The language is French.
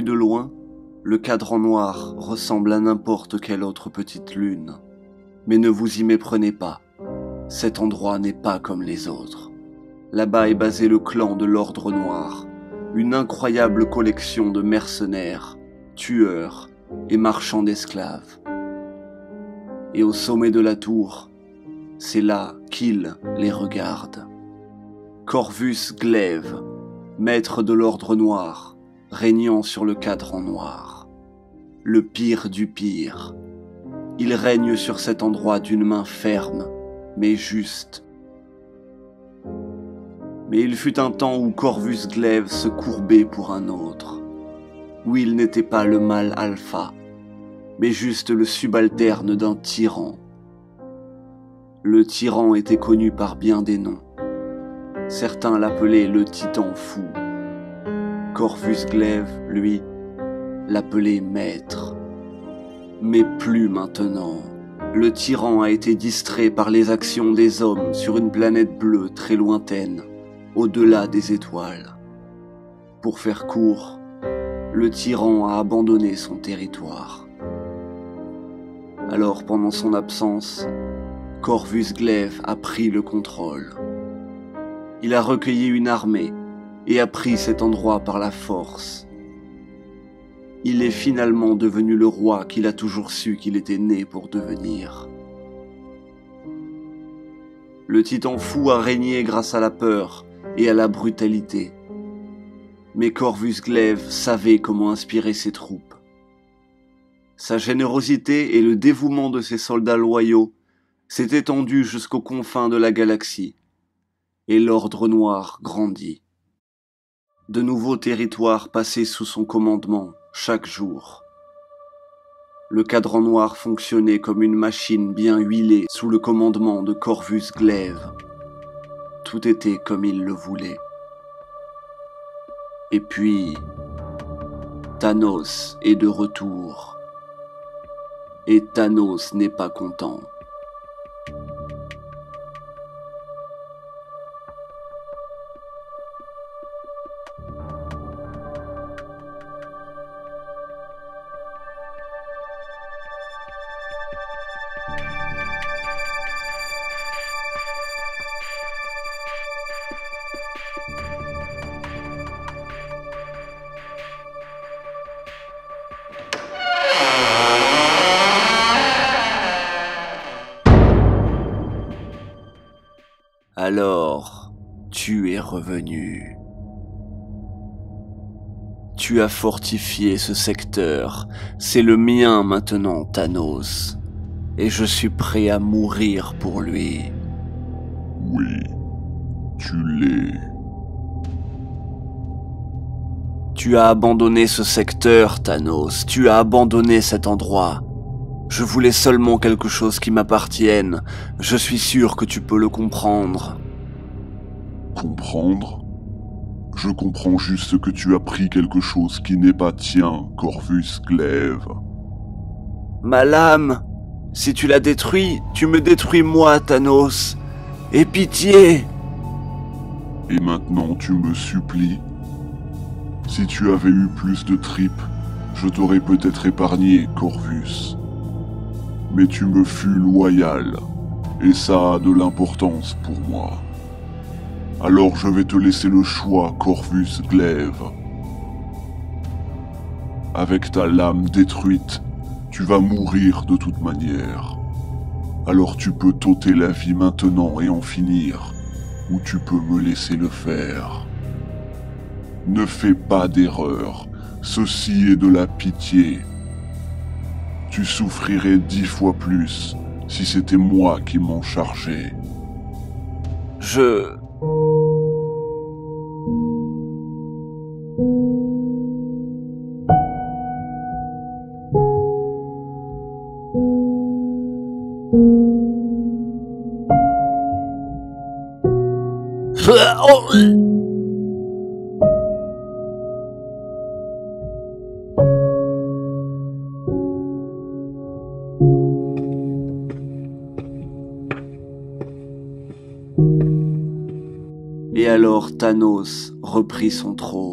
Vu de loin, le cadran noir ressemble à n'importe quelle autre petite lune. Mais ne vous y méprenez pas, cet endroit n'est pas comme les autres. Là-bas est basé le clan de l'Ordre Noir, une incroyable collection de mercenaires, tueurs et marchands d'esclaves. Et au sommet de la tour, c'est là qu'il les regarde. Corvus Glaive, maître de l'Ordre Noir, régnant sur le cadran noir. Le pire du pire. Il règne sur cet endroit d'une main ferme, mais juste. Mais il fut un temps où Corvus Glaive se courbait pour un autre, où il n'était pas le mâle alpha, mais juste le subalterne d'un tyran. Le tyran était connu par bien des noms. Certains l'appelaient le titan fou. Corvus Glaive, lui, l'appelait maître. Mais plus maintenant. Le tyran a été distrait par les actions des hommes sur une planète bleue très lointaine, au-delà des étoiles. Pour faire court, le tyran a abandonné son territoire. Alors, pendant son absence, Corvus Glaive a pris le contrôle. Il a recueilli une armée et a pris cet endroit par la force. Il est finalement devenu le roi qu'il a toujours su qu'il était né pour devenir. Le titan fou a régné grâce à la peur et à la brutalité. Mais Corvus Glaive savait comment inspirer ses troupes. Sa générosité et le dévouement de ses soldats loyaux s'est étendu jusqu'aux confins de la galaxie, et l'Ordre Noir grandit. De nouveaux territoires passaient sous son commandement chaque jour. Le cadran noir fonctionnait comme une machine bien huilée sous le commandement de Corvus Glaive. Tout était comme il le voulait. Et puis, Thanos est de retour. Et Thanos n'est pas content. Alors, tu es revenu. Tu as fortifié ce secteur. C'est le mien maintenant, Thanos. Et je suis prêt à mourir pour lui. Oui, tu l'es. Tu as abandonné ce secteur, Thanos. Tu as abandonné cet endroit. Je voulais seulement quelque chose qui m'appartienne. Je suis sûr que tu peux le comprendre. Comprendre? Je comprends juste que tu as pris quelque chose qui n'est pas tien, Corvus Glaive. Ma lame, si tu la détruis, tu me détruis moi, Thanos. Aie pitié! Et maintenant tu me supplies? Si tu avais eu plus de tripes, je t'aurais peut-être épargné, Corvus. Mais tu me fus loyal, et ça a de l'importance pour moi. Alors je vais te laisser le choix, Corvus Glaive. Avec ta lame détruite, tu vas mourir de toute manière. Alors tu peux t'ôter la vie maintenant et en finir, ou tu peux me laisser le faire. Ne fais pas d'erreur, ceci est de la pitié. Tu souffrirais 10 fois plus si c'était moi qui m'en chargeais. Et alors Thanos reprit son trône.